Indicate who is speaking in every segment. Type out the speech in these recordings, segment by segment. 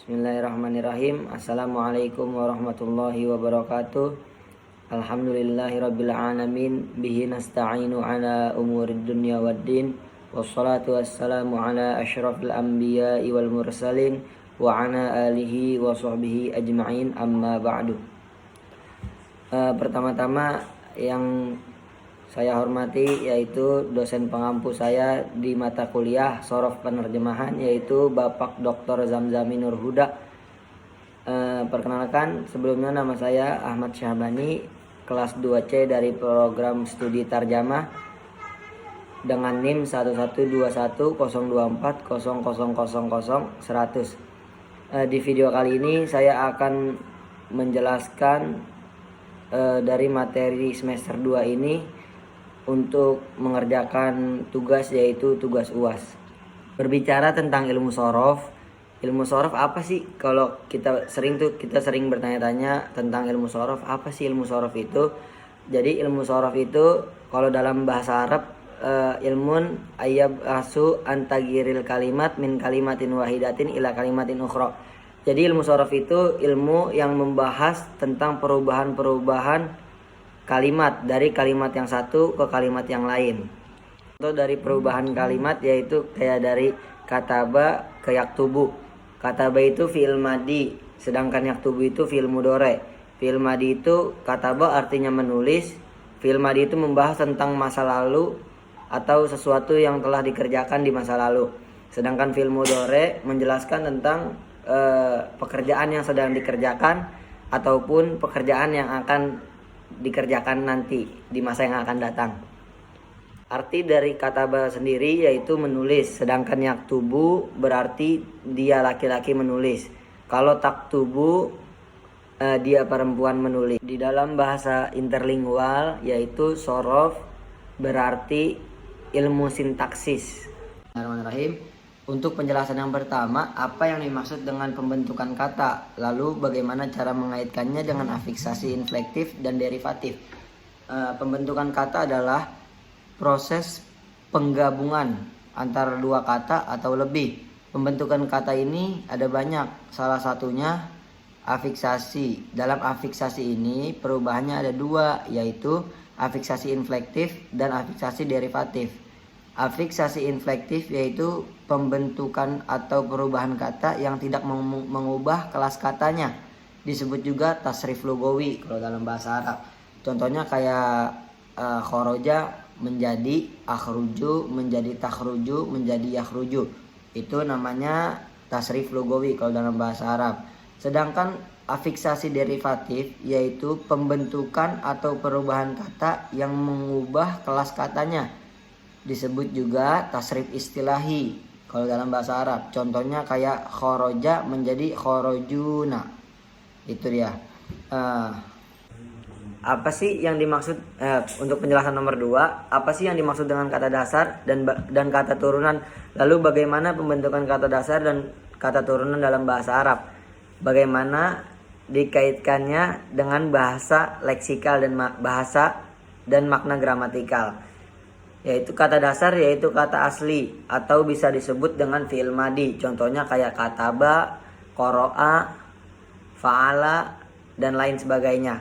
Speaker 1: Bismillahirrahmanirrahim. Assalamualaikum warahmatullahi wabarakatuh. Alhamdulillahirabbil alamin, bihi nasta'inu ala umurid dunya waddin. Wassalatu wassalamu ala asyrafil anbiya'i wal mursalin wa ala alihi wa sahbihi ajma'in, amma ba'du. Pertama-tama yang saya hormati yaitu dosen pengampu saya di mata kuliah Shorof Penerjemahan, yaitu Bapak Dr. Zamzami Nur Huda. Perkenalkan, sebelumnya nama saya Ahmad Syahbani, kelas 2C dari program studi Tarjamah dengan NIM 112102400000100. Di video kali ini saya akan menjelaskan dari materi semester 2 ini untuk mengerjakan tugas, yaitu tugas UAS. Berbicara tentang ilmu shorof apa sih? Kalau kita sering bertanya-tanya tentang ilmu shorof, apa sih ilmu shorof itu? Jadi ilmu shorof itu kalau dalam bahasa Arab ilmun ayyab'asu antagiril kalimat min kalimatin wahidatin ila kalimatin ukhra. Jadi ilmu shorof itu ilmu yang membahas tentang perubahan kalimat dari kalimat yang satu ke kalimat yang lain. Contoh dari perubahan kalimat yaitu kayak dari kataba ke yaktubu. Kataba itu fi'il madi, sedangkan yaktubu itu fi'il mudhari. Fi'il madi itu kataba artinya menulis. Fi'il madi itu membahas tentang masa lalu atau sesuatu yang telah dikerjakan di masa lalu. Sedangkan fi'il mudhari menjelaskan tentang pekerjaan yang sedang dikerjakan ataupun pekerjaan yang akan dikerjakan nanti di masa yang akan datang. Arti dari kataba sendiri yaitu menulis, sedangkan yaktubu berarti dia laki-laki menulis. Kalau taktubu dia perempuan menulis. Di dalam bahasa interlingual yaitu shorof berarti ilmu sintaksis. Bismillahirrahmanirrahim. Untuk penjelasan yang pertama, apa yang dimaksud dengan pembentukan kata, lalu bagaimana cara mengaitkannya dengan afiksasi inflektif dan derivatif. Pembentukan kata adalah proses penggabungan antara dua kata atau lebih. Pembentukan kata ini ada banyak, salah satunya afiksasi. Dalam afiksasi ini perubahannya ada dua, yaitu afiksasi inflektif dan afiksasi derivatif. Afiksasi inflektif yaitu pembentukan atau perubahan kata yang tidak mengubah kelas katanya. Disebut juga tasrif lugawi kalau dalam bahasa Arab. Contohnya kayak khoroja menjadi akhruju, menjadi takhruju, menjadi yakhruju. Itu namanya tasrif lugawi kalau dalam bahasa Arab. Sedangkan afiksasi derivatif yaitu pembentukan atau perubahan kata yang mengubah kelas katanya. Disebut juga tasrif istilahi kalau dalam bahasa Arab. Contohnya kayak khoroja menjadi khorojuna. Itu dia. Apa sih yang dimaksud untuk penjelasan nomor 2? Apa sih yang dimaksud dengan kata dasar dan kata turunan? Lalu bagaimana pembentukan kata dasar dan kata turunan dalam bahasa Arab? Bagaimana dikaitkannya dengan bahasa leksikal dan bahasa dan makna gramatikal? Yaitu kata dasar yaitu kata asli atau bisa disebut dengan fi'il madi. Contohnya kayak kataba, qoro'a, fa'ala dan lain sebagainya.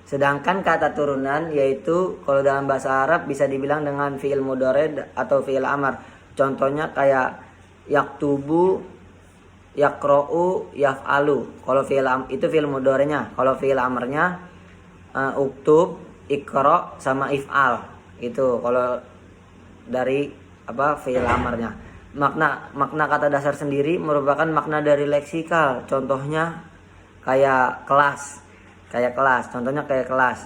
Speaker 1: Sedangkan kata turunan yaitu kalau dalam bahasa Arab bisa dibilang dengan fi'il mudhari atau fi'il amar. Contohnya kayak yaktubu, yaqra'u, yaf'alu. Kalau fi'il itu fi'il mudhari'nya. Kalau fi'il amarnya uktub, iqra sama if'al. Itu kalau dari fi'il amarnya. Makna kata dasar sendiri merupakan makna dari leksikal. Contohnya kayak kelas. Contohnya kayak kelas.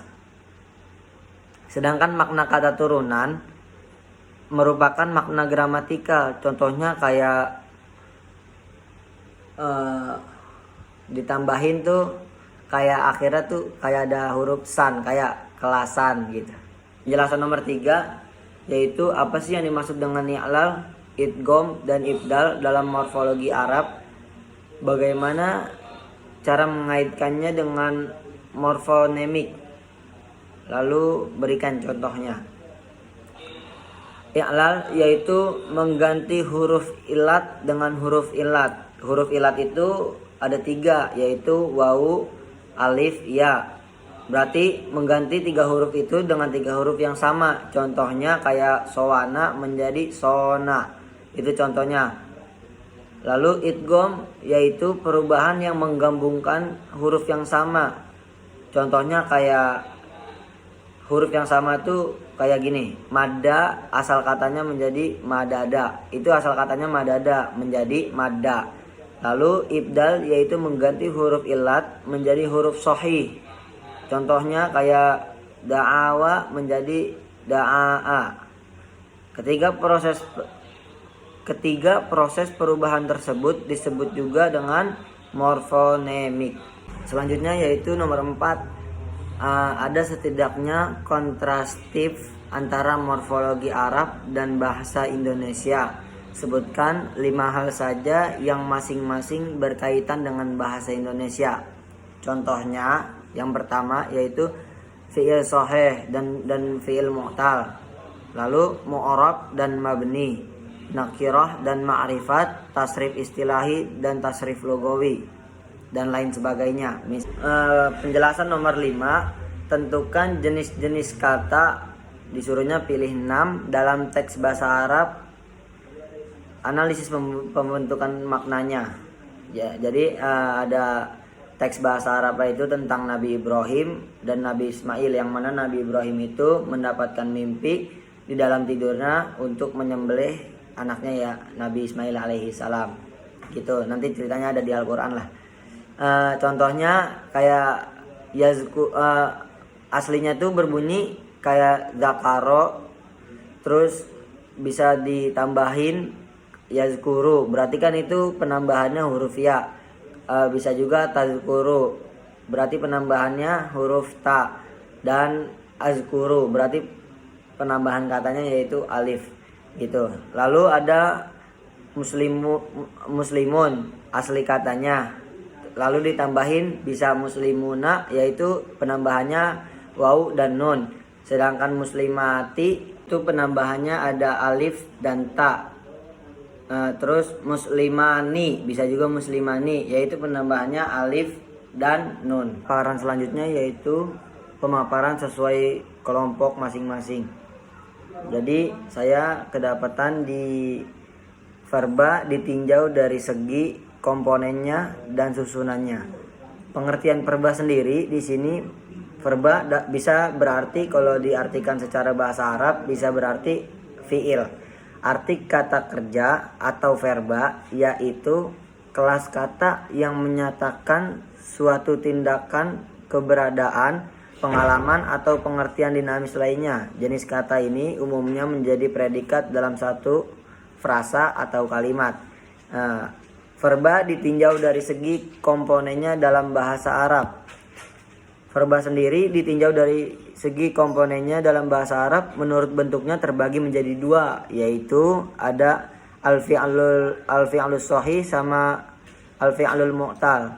Speaker 1: Sedangkan makna kata turunan merupakan makna gramatikal. Contohnya kayak ditambahin tuh kayak akhirnya tuh kayak ada huruf san, kayak kelasan gitu. Penjelasan nomor 3 yaitu apa sih yang dimaksud dengan i'lal, idgham dan ibdal dalam morfologi Arab. Bagaimana cara mengaitkannya dengan morfonemik. Lalu berikan contohnya. I'lal yaitu mengganti huruf ilat dengan huruf ilat. Huruf ilat itu ada 3, yaitu wawu, alif, ya. Berarti mengganti 3 huruf itu dengan 3 huruf yang sama. Contohnya kayak sowana menjadi sona. Itu contohnya. Lalu idgham yaitu perubahan yang menggabungkan huruf yang sama. Contohnya kayak huruf yang sama tuh kayak gini. Madda asal katanya menjadi madada. Itu asal katanya madada menjadi madda. Lalu ibdal yaitu mengganti huruf ilat menjadi huruf sahih. Contohnya kayak da'awa menjadi da'a'a. Ketiga proses perubahan tersebut disebut juga dengan morfonemik. Selanjutnya yaitu nomor 4. Ada setidaknya kontrastif antara morfologi Arab dan bahasa Indonesia. Sebutkan 5 hal saja yang masing-masing berkaitan dengan bahasa Indonesia. Contohnya, yang pertama yaitu fi'il sahih dan fi'il mu'tal. Lalu mu'arab dan mabni, nakirah dan ma'rifat, tasrif istilahi dan tasrif logawi, dan lain sebagainya. Penjelasan nomor 5, tentukan jenis-jenis kata. Disuruhnya pilih 6 dalam teks bahasa Arab. Analisis pembentukan maknanya. Ya, jadi ada teks bahasa Arab itu tentang Nabi Ibrahim dan Nabi Ismail, yang mana Nabi Ibrahim itu mendapatkan mimpi di dalam tidurnya untuk menyembelih anaknya, ya, Nabi Ismail alaihi salam. Gitu. Nanti ceritanya ada di Al-Qur'an lah. Contohnya kayak aslinya tuh berbunyi kayak zakaro, terus bisa ditambahin yazkuru, berarti kan itu penambahannya huruf ya. Bisa juga tazkuru, berarti penambahannya huruf ta, dan azkuru berarti penambahan katanya yaitu alif gitu. Lalu ada muslimun asli katanya, lalu ditambahin bisa muslimuna, yaitu penambahannya waw dan nun. Sedangkan muslimati itu penambahannya ada alif dan ta. Terus muslimani bisa juga muslimani, yaitu penambahannya alif dan nun. Pemaparan selanjutnya yaitu pemaparan sesuai kelompok masing-masing. Jadi saya kedapatan di verba ditinjau dari segi komponennya dan susunannya. Pengertian verba sendiri di sini, verba bisa berarti, kalau diartikan secara bahasa Arab, bisa berarti fiil. Arti kata kerja atau verba yaitu kelas kata yang menyatakan suatu tindakan, keberadaan, pengalaman atau pengertian dinamis lainnya. Jenis kata ini umumnya menjadi predikat dalam satu frasa atau kalimat. Verba ditinjau dari segi komponennya dalam bahasa Arab. Verba sendiri ditinjau dari segi komponennya dalam bahasa Arab menurut bentuknya terbagi menjadi 2, yaitu ada al-fi'lus sahih sama al-fi'lul mu'tal.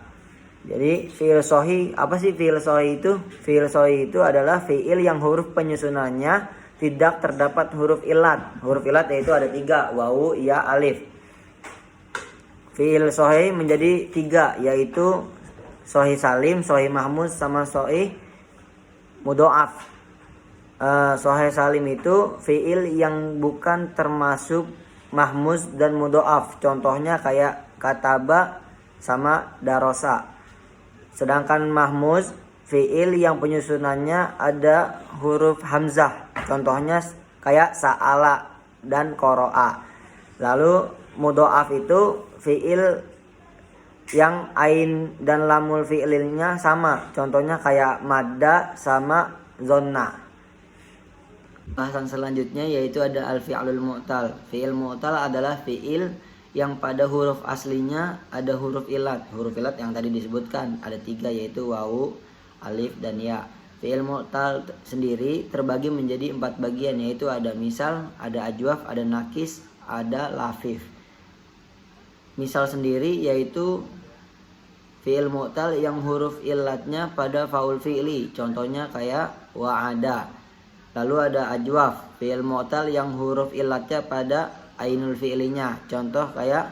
Speaker 1: Jadi fi'il sahih, apa sih fi'il sahih itu? Fi'il sahih itu adalah fi'il yang huruf penyusunannya tidak terdapat huruf ilat. Huruf ilat yaitu ada 3, wawu, ya, alif. Fi'il sahih menjadi 3, yaitu sahih salim, sahih mahmuz, sama sahih mudhoaf. Sahih salim itu fi'il yang bukan termasuk mahmuz dan mudhoaf. Contohnya kayak kataba sama darosa. Sedangkan mahmuz fi'il yang penyusunannya ada huruf hamzah. Contohnya kayak sa'ala dan qoro'a. Lalu mudhoaf itu fi'il yang ain dan lamul fi'ilnya sama. Contohnya kayak madda sama zonna. Bahasan selanjutnya yaitu ada al-fi'lul mu'tal. Fi'il mu'tal adalah fi'il yang pada huruf aslinya ada huruf ilat. Huruf ilat yang tadi disebutkan ada 3, yaitu wawu, alif, dan ya. Fi'il mu'tal sendiri terbagi menjadi 4 bagian, yaitu ada misal, ada ajwaf, ada nakis, ada lafif. Misal sendiri yaitu fi'il mu'tal yang huruf ilatnya pada faul fi'li. Contohnya kayak wa'ada. Lalu ada ajwaf, fi'il mu'tal yang huruf illatnya pada ainul fi'linya. Contoh kayak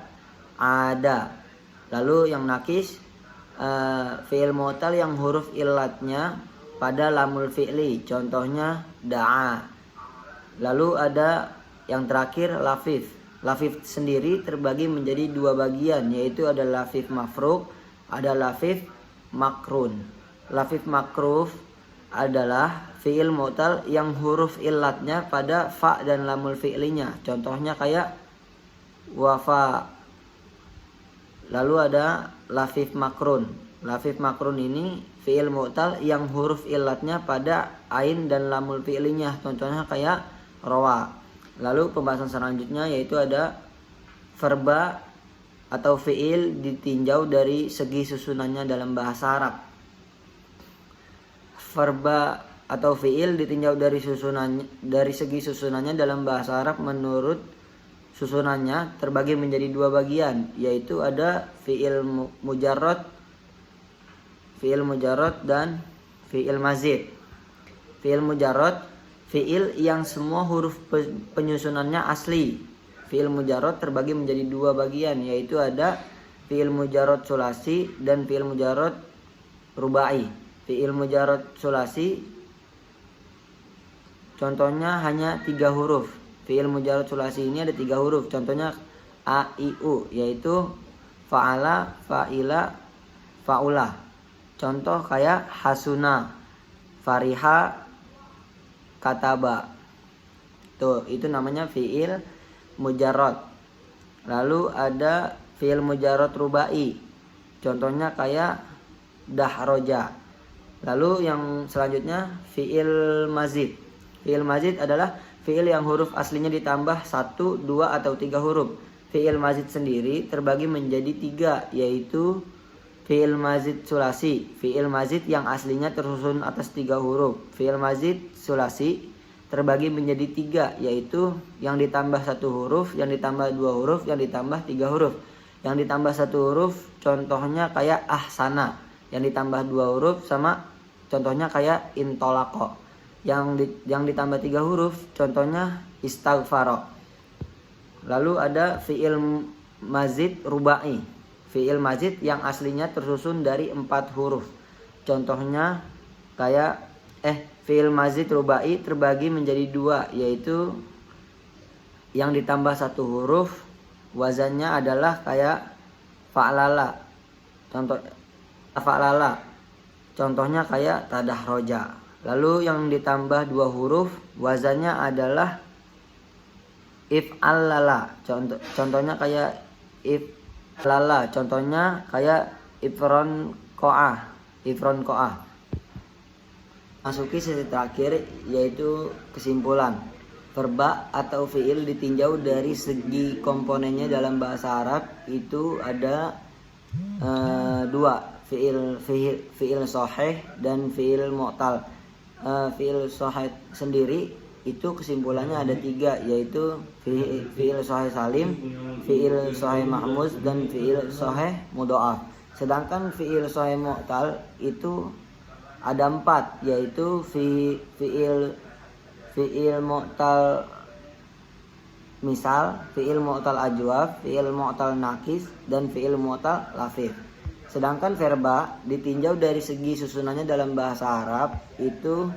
Speaker 1: ada. Lalu yang nakis, fi'il mu'tal yang huruf illatnya pada lamul fi'li. Contohnya da'a. Lalu ada yang terakhir lafif. Lafif sendiri terbagi menjadi dua bagian, yaitu ada lafif mafruk, ada lafif makrun. Lafif makruf adalah fi'il mu'tal yang huruf illatnya pada fa dan lamul fi'linya. Contohnya kayak wafa. Lalu ada lafif makrun. Lafif makrun ini fi'il mu'tal yang huruf illatnya pada ain dan lamul fi'linya. Contohnya kayak rawa. Lalu pembahasan selanjutnya yaitu ada verba atau fi'il ditinjau dari segi susunannya dalam bahasa Arab. Verba atau fi'il ditinjau dari segi susunannya dalam bahasa Arab menurut susunannya terbagi menjadi dua bagian, yaitu ada fi'il mujarrad dan fi'il mazid. Fi'il mujarrad, fi'il yang semua huruf penyusunannya asli. Fi'il mujarrad terbagi menjadi dua bagian, yaitu ada fi'il mujarrad sulasi dan fi'il mujarrad rubai. Fi'il mujarrad sulasi contohnya hanya 3 huruf. Fi'il mujarrad sulasi ini ada 3 huruf. Contohnya a, i, u, yaitu fa'ala, fa'ila, fa'ula. Contoh kayak hasuna, fariha, kataba. Tuh, itu namanya fi'il mujarrad. Lalu ada fi'il mujarrad rubai. Contohnya kayak dahroja. Lalu yang selanjutnya fi'il mazid. Fi'il mazid adalah fi'il yang huruf aslinya ditambah 1, 2 atau 3 huruf. Fi'il mazid sendiri terbagi menjadi 3, yaitu fi'il mazid sulasi, fi'il mazid yang aslinya tersusun atas 3 huruf. Fi'il mazid sulasi terbagi menjadi 3, yaitu yang ditambah 1 huruf, yang ditambah 2 huruf, yang ditambah 3 huruf. Yang ditambah 1 huruf contohnya kayak ahsana, yang ditambah 2 huruf sama contohnya kayak intolako. Yang ditambah 3 huruf contohnya istaghfaro. Lalu ada fi'il mazid rubai. Fi'il mazid yang aslinya tersusun dari 4 huruf. Contohnya kayak fi'il mazid rubai terbagi menjadi 2, yaitu yang ditambah 1 huruf wazannya adalah kayak fa'lala. Contohnya kayak tadahroja. Lalu yang ditambah 2 huruf wazannya adalah if'allala. Contohnya kayak if'lala. Contohnya kayak ifron ko'ah. Masuki sesi terakhir, yaitu kesimpulan. Verba atau fi'il ditinjau dari segi komponennya dalam bahasa Arab itu ada 2, fi'il sahih dan fi'il mu'tal. Fi'il sahih sendiri itu kesimpulannya ada 3, yaitu fi'il sahih salim, fi'il sahih mahmuz, dan fi'il sahih mudha'af. Sedangkan fi'il sahih mu'tal itu ada 4, yaitu fi'il mu'tal misal, fi'il mu'tal ajwaf, fi'il mu'tal nakis, dan fi'il mu'tal lafif. Sedangkan verba ditinjau dari segi susunannya dalam bahasa Arab itu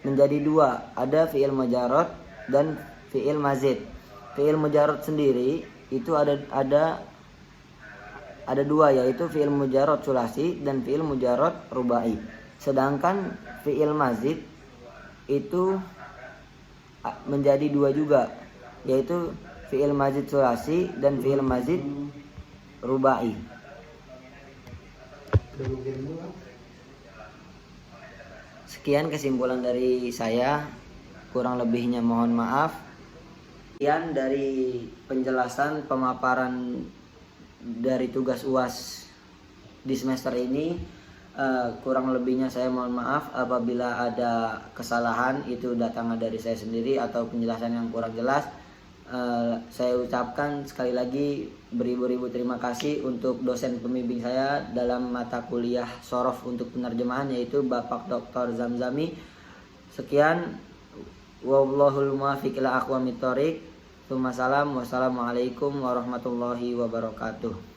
Speaker 1: menjadi 2, ada fi'il mujarrad dan fi'il mazid. Fi'il mujarrad sendiri itu ada 2, yaitu fi'il mujarrad sulasi dan fi'il mujarrad rubai. Sedangkan fi'il mazid itu menjadi 2 juga, yaitu fi'il mazid sulasi dan fi'il mazid rubai. Sekian kesimpulan dari saya, kurang lebihnya mohon maaf. Sekian dari penjelasan pemaparan dari tugas UAS di semester ini. Kurang lebihnya saya mohon maaf apabila ada kesalahan, itu datangnya dari saya sendiri atau penjelasan yang kurang jelas. Saya ucapkan sekali lagi beribu-ribu terima kasih untuk dosen pembimbing saya dalam mata kuliah Shorof untuk penerjemahan, yaitu Bapak Dr. Zamzami. Sekian, wallahul muwaffiq ila aqwamit thoriq. Wassalamualaikum warahmatullahi wabarakatuh.